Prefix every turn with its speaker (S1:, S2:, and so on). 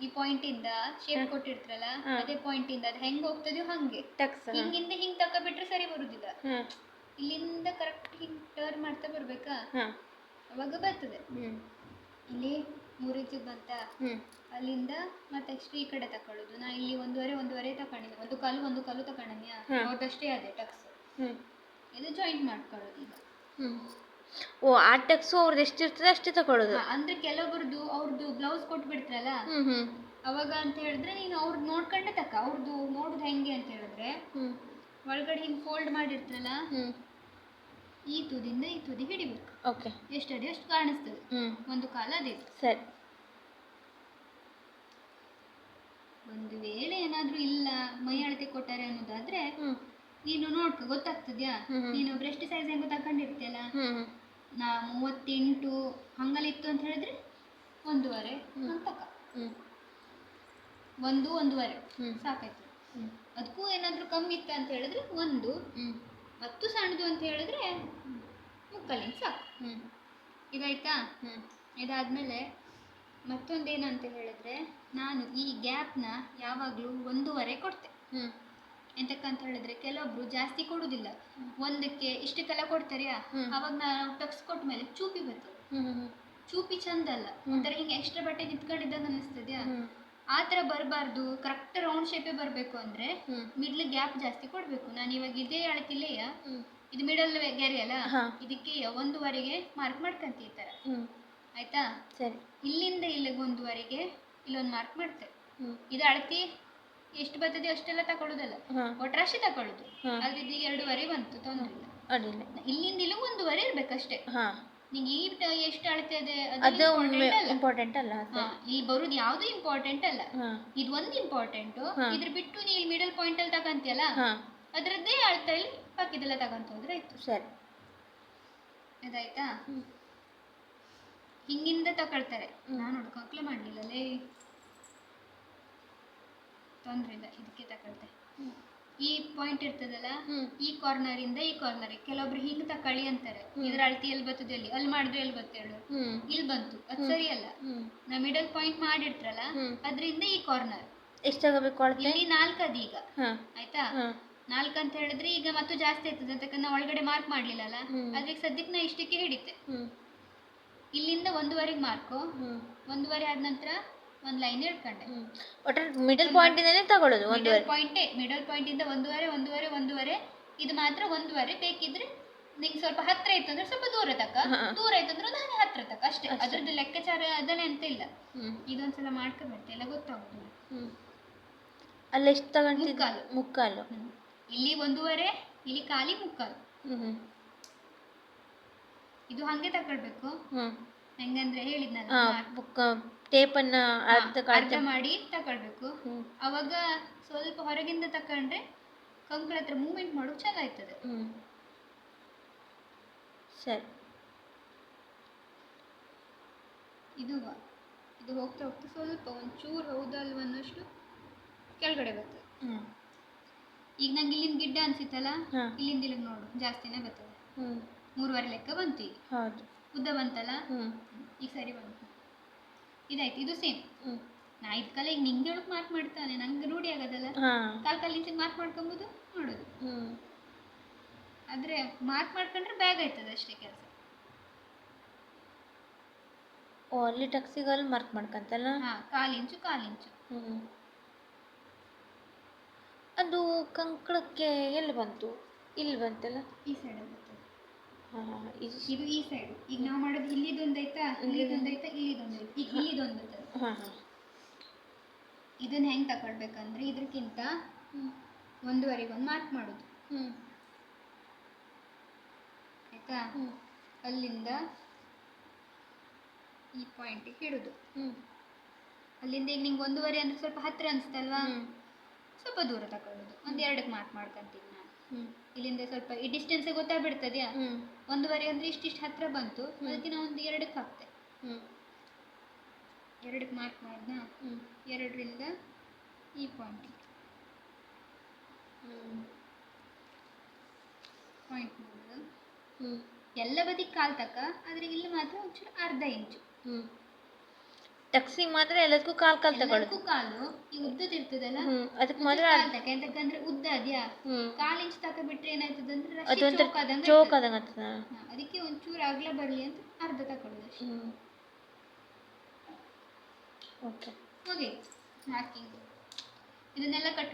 S1: ಈ ಪಾಯಿಂಟ್ ಇಂದ ಶೇಪ್ ಕೊಟ್ಟಿರ್ತಾರಲ್ಲ ಅದೇ ಪಾಯಿಂಟ್ ಇಂದ ಅದು ಹೆಂಗ್ ಹೋಗ್ತದೆಯೋ ಹಂಗೆ ಹಿಂಗಿಂದ ಹಿಂಗ್ ತಕೊಂಡ್ಬಿಟ್ರೆ ಸರಿ ಬರುದಿಲ್ಲ. ಇಲ್ಲಿಂದ ಕರೆಕ್ಟ್ ಹಿಂಗ್ ಟರ್ನ್ ಮಾಡ್ತಾ ಬರ್ಬೇಕಾ, ಅವಾಗ ಬರ್ತದೆ. ಇಲ್ಲಿ 3 ಇಂಚಿಗೆ ಬಂತ, ಅಲ್ಲಿಂದ ಮತ್ತೆ ಎಷ್ಟು ಈ ಕಡೆ ತಕೊಳ್ಳೋದು. ನಾ ಇಲ್ಲಿ ಒಂದೂವರೆ ತಕೊಂಡಿದ್ದೆ, ಒಂದು ಕಾಲು ತಕೊಂಡನ್ಯಾ, ಅವ್ರದಷ್ಟೇ ಅದೇ ಟಕ್ಸ್. ಇದು ಜಾಯಿಂಟ್ ಮಾಡ್ಕೊಳ್ಳೋದು ಈಗ.
S2: ಓ, ಆ ಟಕ್ಸು ಅವ್ರದ್ದು ಎಷ್ಟಿರ್ತದೆ ಅಷ್ಟೇ ತಗೊಳ್ಳೋದು.
S1: ಅಂದ್ರೆ ಕೆಲವೊಬ್ರದ್ದು ಅವ್ರದ್ದು ಬ್ಲೌಸ್ ಕೊಟ್ಬಿಡ್ತಾರಲ್ಲ, ಅವಾಗ ಅಂತ ಹೇಳಿದ್ರೆ ನೀನು ಅವ್ರದ್ದು ನೋಡ್ಕೊಂಡೆ ತಕ್ಕ. ಅವ್ರದ್ದು ನೋಡುದು ಹೆಂಗೆ ಅಂತ ಹೇಳಿದ್ರೆ, ಒಳಗಡೆ ಹಿಂಗೆ ಫೋಲ್ಡ್ ಮಾಡಿರ್ತಾರಲ್ಲ, ಈ ತುದಿಯಿಂದ ಈ ತುದಿ ಹಿಡಿಬೇಕು.
S2: ಓಕೆ,
S1: ಎಷ್ಟಡಿ ಅಷ್ಟು ಕಾಣಿಸ್ತದೆ. ಒಂದು ಕಾಲ ಅದೇ.
S2: ಸರಿ.
S1: ಒಂದು ವೇಳೆ ಏನಾದ್ರೂ ಇಲ್ಲ ಮೈ ಅಳತೆ ಕೊಟ್ಟಾರೆ ಅನ್ನೋದಾದ್ರೆ ನೀನು ನೋಡ್ಕೊ, ಗೊತ್ತಾಗ್ತದ್ಯಾ. ನೀನು ಬ್ರೆಸ್ಟ್ ಸೈಜ್ ಹೆಂಗೋ ತಕೊಂಡಿರ್ತೀಯಲ್ಲ, ನಾ 38 ಹಂಗಲ್ಲ ಇತ್ತು ಅಂತ ಹೇಳಿದ್ರೆ 1.5 ತಕ, 1.5 ಸಾಕಾಯ್ತು. ಅದಕ್ಕೂ ಏನಾದ್ರೂ ಕಮ್ಮಿ ಇತ್ತ ಅಂತ ಹೇಳಿದ್ರೆ 1, ಮತ್ತು ಸಣ್ಣದು ಅಂತ ಹೇಳಿದ್ರೆ 3/4 ಇಂಚ್ ಸಾಕು. ಇದಾಯ್ತಾ. ಇದಾದ್ಮೇಲೆ ಮತ್ತೊಂದೇನಂತ ಹೇಳಿದ್ರೆ, ನಾನು ಈ ಗ್ಯಾಪ್ನ ಯಾವಾಗಲೂ 1.5 ಕೊಡ್ತೆ. ಎಂತಕ್ಕಂತ ಹೇಳಿದ್ರೆ ಕೆಲವೊಬ್ರು ಜಾಸ್ತಿ ಕೊಡುದಿಲ್ಲ, ಒಂದಕ್ಕೆ ಇಷ್ಟಕ್ಕೆಲ್ಲ ಕೊಡ್ತಾರ್ಯಾ, ಅವಾಗ ನಾವು ಟಕ್ಸ್ ಕೊಟ್ಟ ಮೇಲೆ ಚೂಪಿ ಬರ್ತದೆ. ಚೂಪಿ ಚಂದ ಅಲ್ಲ, ಒಂಥರ ಹಿಂಗೆ ಎಕ್ಸ್ಟ್ರಾ ಬಟ್ಟೆ ನಿಂತ್ಕೊಂಡಿದ್ದಂಗೆ ಅನ್ನಿಸ್ತದ್ಯಾ. ಆ ಥರ ಬರಬಾರ್ದು, ಕರೆಕ್ಟ್ ರೌಂಡ್ ಶೇಪೇ ಬರಬೇಕು ಅಂದ್ರೆ ಮಿಡ್ಲ್ ಗ್ಯಾಪ್ ಜಾಸ್ತಿ ಕೊಡಬೇಕು. ನಾನು ಇವಾಗ ಇದೇ ಅಳತಿಲೆಯ, ಇದು ಮಿಡಲ್ ಗೆರೆ ಅಲ್ಲ, ಇದಕ್ಕೆ 1.5ಗೆ ಮಾರ್ಕ್ ಮಾಡ್ಕಂತ ಈ ಥರ. ಆಯ್ತಾ.
S2: ಸರಿ.
S1: ಇಲ್ಲಿಂದ ಇಲ್ಲಿಗೆ 1.5ಗೆ ಇಲ್ಲೊಂದು ಮಾರ್ಕ್ ಮಾಡ್ತೇವೆ. ಇದು ಅಳತಿ ಎಷ್ಟು ಬರ್ತದೆ ಅಷ್ಟೆಲ್ಲ ತಗೊಳ್ಳೋದಲ್ಲ, ಒಟ್ರಾಶಿ ತಗೊಳ್ಳೋದು. ಆದ್ರೆ ಇದು 2.5 ಬಂತು, ತೊಂದ್ರೆ ಇಲ್ಲ. ಇಲ್ಲಿಂದ ಇಲ್ಲಿ 1.5 ಇರ್ಬೇಕಷ್ಟೇ. ನಿಂಗೆ ಈ ಎಷ್ಟು ಅಳತೆ ಇದೆ ಅದು ಇಂಪಾರ್ಟೆಂಟ್ ಅಲ್ಲ. ಇಲ್ಲಿ ಬರುದು ಯಾವ್ದು ಇಂಪಾರ್ಟೆಂಟ್ ಅಲ್ಲ, ಇದು ಒಂದು ಇಂಪಾರ್ಟೆಂಟ್. ಇದ್ರ ಬಿಟ್ಟು ನೀ ಇಲ್ಲಿ ಮಿಡಲ್ ಪಾಯಿಂಟ್ ಅಲ್ಲಿ ತಗಂತಿಯಲ್ಲ, ಅದ್ರದ್ದೇ ಅಳತೆ ಇಲ್ಲಿ ಬಾಕಿದೆಲ್ಲ ತಗಂತ ಹೋದ್ರೆ ಆಯ್ತು. ಸರಿ, ಅದಾಯ್ತಾ. ಹಿಂಗಿಂದ ತಕೊಳ್ತಾರೆ. ನಾನು ಹುಡ್ಕೊಂಕ್ಲೆ ಮಾಡ್ಲಿಲ್ಲಲೇ, ತೊಂದ್ರೆ ಇಲ್ಲ, ಇದಕ್ಕೆ ತಕೊಳ್ತೆ. ಈ ಪಾಯಿಂಟ್ ಇರ್ತದಲ್ಲ, ಈ ಕಾರ್ನರ್ ಇಂದ ಈ ಕಾರ್ನರ್, ಕೆಲವೊಬ್ರು ಹಿಂಗ್ ತಕೊಳ್ಳಿ ಅಂತಾರೆ. ಇದ್ರ ಅಳತಿ ಎಲ್ಲಿ ಬರ್ತದೆ, ಅಲ್ಲಿ ಮಾಡಿದ್ರೆ ಎಲ್ಲಿ ಬರ್ತದೆ ಹೇಳು, ಇಲ್ಲಿ ಬಂತು, ಅದು ಸರಿ ಅಲ್ಲ. ನಾ ಮಿಡಲ್ ಪಾಯಿಂಟ್ ಮಾಡಿರ್ತಾರಲ್ಲ, ಅದ್ರಿಂದ ಈ ಕಾರ್ನರ್
S2: ಎಷ್ಟು ತಗೋಬೇಕು,
S1: ಇಲ್ಲಿ 4 ಅದೀಗ. ಆಯ್ತಾ. 4 ಅಂತ ಹೇಳಿದ್ರೆ ಈಗ ಮತ್ತು ಜಾಸ್ತಿ ಆಗ್ತದೆ ಅಂತ ನಾವು ಒಳಗಡೆ ಮಾರ್ಕ್ ಮಾಡ್ಲಿಲ್ಲಲ್ಲ, ಅದಕ್ಕೆ ಸದ್ಯಕ್ಕೆ ನಾ ಇಷ್ಟಕ್ಕೆ ಹಿಡಿತೆ. ಇಲ್ಲಿಂದ 1.5ಗೆ ಮಾರ್ಕು, 1.5 ಆದ ನಂತರ ಒಂದು ಲೈನ್ ಹೇಳ್ಕೊಂಡೆ.
S2: ಮಿಡಲ್ ಪಾಯಿಂಟ್ ಇಂದನೇ ತಗೊಳ್ಳೋದು.
S1: ಮಿಡಲ್ ಪಾಯಿಂಟ್ ಇಂದ 1.5 ಇದು ಮಾತ್ರ 1.5. ಬೇಕಿದ್ರೆ ನಿಂಗೆ ಸ್ವಲ್ಪ ಹತ್ರ ಇತ್ತು ಅಂದ್ರೆ ಸ್ವಲ್ಪ ದೂರ ತಕ್ಕ, ದೂರ ಆಯ್ತು ಅಂದ್ರೆ ನಾನು ಹತ್ರ ತಕ್ಕ, ಅಷ್ಟೇ. ಅದ್ರದ್ದು ಲೆಕ್ಕಾಚಾರ ಅದನ್ನೇ ಅಂತ ಇಲ್ಲ. ಇದೊಂದ್ಸಲ ಮಾಡ್ಕೊಬರ್ತೇ, ಎಲ್ಲ ಗೊತ್ತಾಗುದಿಲ್ಲ.
S2: ಅಲ್ಲಿ ಎಷ್ಟು ತಗೊಂಡು, ಮುಕ್ಕಾಲು.
S1: ಇಲ್ಲಿ 1.5, ಇಲ್ಲಿ ಕಾಲಿ ಮುಕ್ಕಾಲು. ಇದು ಹಂಗೆ ತಕೊಳ್ಬೇಕು. ಹೆಂಗಂದ್ರೆ ಹೇಳಿದ್ನಲ್ಲ,
S2: ಟೇಪನ್ನ
S1: ಅರ್ಧ ಮಾಡಿ ತಕೊಳ್ಬೇಕು. ಅವಾಗ ಸ್ವಲ್ಪ ಹೊರಗಿಂದ ತಕೊಂಡ್ರೆ ಕಂಕಳ ಹತ್ರ ಮೂವ್ಮೆಂಟ್ ಮಾಡೋದು ಚಂದ ಆಯ್ತದೆ.
S2: ಸರಿ.
S1: ಇದು ಹೋಗ್ತಾ ಹೋಗ್ತಾ ಸ್ವಲ್ಪ ಒಂಚೂರು ಹೌದಲ್ವನ್ನಷ್ಟು ಕೆಳಗಡೆ ಬರ್ತದೆ. ಈಗ ನಂಗೆ ಇಲ್ಲಿಂದ ಗಿಡ್ಡ ಅನ್ಸಿತ್ತಲ್ಲ, ಇಲ್ಲಿಂದ ಇಲ್ಲಿಗೆ ನೋಡು ಜಾಸ್ತಿನೇ ಬರ್ತದೆ. 3.5 ಲೆಕ್ಕ ಬಂತು ಈಗ. ಉದ್ದ ಬಂತಲ್ಲ, ಈಗ ಸರಿ ಬಂತು. ಇದಾಯ್ತು. ಇದು ಸೇಮ್. ನಾ ಇದ್ಕಲ್ಲ ಈಗ ನಿಂಗೆ ಹೇಳಕ್ ಮಾರ್ಕ್ ಮಾಡ್ತಾನೆ, ನಂಗೆ ರೂಢಿ ಆಗೋದಲ್ಲ. ಕಾಲ್ ಇಂಚಿಗೆ ಮಾರ್ಕ್ ಮಾಡ್ಕೊಂಬೋದು ನೋಡೋದು. ಆದ್ರೆ ಮಾರ್ಕ್ ಮಾಡ್ಕೊಂಡ್ರೆ ಬ್ಯಾಗ್ ಆಯ್ತದೆ ಅಷ್ಟೇ ಕೆಲಸ.
S2: ಓ, ಅಲ್ಲಿ ಟಕ್ಸಿಗಲ್ಲಿ ಮಾರ್ಕ್ ಮಾಡ್ಕಂತಲ್ಲ.
S1: 1/4 ಇಂಚು.
S2: ಅದು ಕಂಕಳಕ್ಕೆ ಎಲ್ಲಿ ಬಂತು? ಇಲ್ಲಿ ಬಂತಲ್ಲ,
S1: ಈ ಸೈಡ್ ಬರ್ತದೆ. ಇದು ಈ ಸೈಡ್. ಈಗ ನಾವು ಮಾಡೋದು ಇಲ್ಲಿದೊಂದೈತಾ, ಇಲ್ಲಿದೊಂದೈತಾ, ಇಲ್ಲಿದೊಂದೈತೆ, ಈಗ ಇಲ್ಲಿದೊಂದು ಬರ್ತದೆ. ಇದನ್ನ ಹೆಂಗ್ ತಕೊಳ್ಬೇಕಂದ್ರೆ ಇದಕ್ಕಿಂತ 1.5 ಮಾರ್ಕ್ ಮಾಡೋದು. ಆಯ್ತಾ. ಅಲ್ಲಿಂದ ಈ ಪಾಯಿಂಟಿಗೆ ಹಿಡುದು. ಅಲ್ಲಿಂದ ಈಗ ನಿಂಗೆ 1.5 ಅಂದ್ರೆ ಸ್ವಲ್ಪ ಹತ್ರ ಅನಿಸ್ತಲ್ವಾ, ಸ್ವಲ್ಪ ದೂರ ತಕೊಳ್ಳೋದು. 1-2ಕ್ಕೆ ಮಾರ್ಕ್ ಮಾಡ್ಕೊಂತೀನಿ ನಾನು. ಇಲ್ಲಿಂದ ಸ್ವಲ್ಪ ಈ ಡಿಸ್ಟೆನ್ಸ್ ಗೊತ್ತಾಗ್ಬಿಡ್ತದ್ಯಾ. 1.5 ಅಂದ್ರೆ ಇಷ್ಟಿಷ್ಟು ಹತ್ರ ಬಂತು, ಅದಕ್ಕೆ ನಾವು 2ಕ್ಕೆ ಹಾಕ್ತೆ. 2ಕ್ಕೆ ಮಾರ್ಕ್ ಮಾಡ್ದ, 2ರಿಂದ ಈ ಪಾಯಿಂಟ್ ಮಾಡೋದು. ಎಲ್ಲ ಬದಿಗೆ ಕಾಲ್ ತಕ್ಕ, ಆದ್ರೆ ಇಲ್ಲಿ ಮಾತ್ರ ಒಂಚೂರು 1/2 ಇಂಚು.
S2: ಟಕ್ಸಿಗೆ ಮಾತ್ರ ಎಲ್ಲದಕ್ಕೂ ಕಾಲು ತಗೊಳ್ಳೋದು.
S1: ಎಲ್ಲದಕ್ಕೂ ಕಾಲು ಈ ಉದ್ದದಿರ್ತದಲ್ಲ,
S2: ಅದಕ್ಕೆ ಮಾತ್ರ
S1: ಯಾಕಂದ್ರೆ ಉದ್ದ ಅದ್ಯಾ, 1/4 ಇಂಚ್ ತಕ ಬಿಟ್ರೆ ಏನಾಯ್ತದಂದ್ರೆ ರಶ್ಶಿ
S2: ಅದೊಂಥರ
S1: ಚೌಕಾದಂಗೆ
S2: ಚೌಕ್
S1: ಆಗ್ತದೆ.
S2: ಆದಂಗೆ ಆಗ್ತದೆ.
S1: ಅದಕ್ಕೆ ಒಂಚೂರು ಅಗಲ ಬರಲಿ ಅಂತ ಅರ್ಧ ತಗೊಳ್ಳೋದು ಅಷ್ಟೇ.
S2: ಓಕೆ
S1: ಓಕೆ, ಹಾಕಿಂಗ್ ಇದನ್ನೆಲ್ಲ ಕಟ್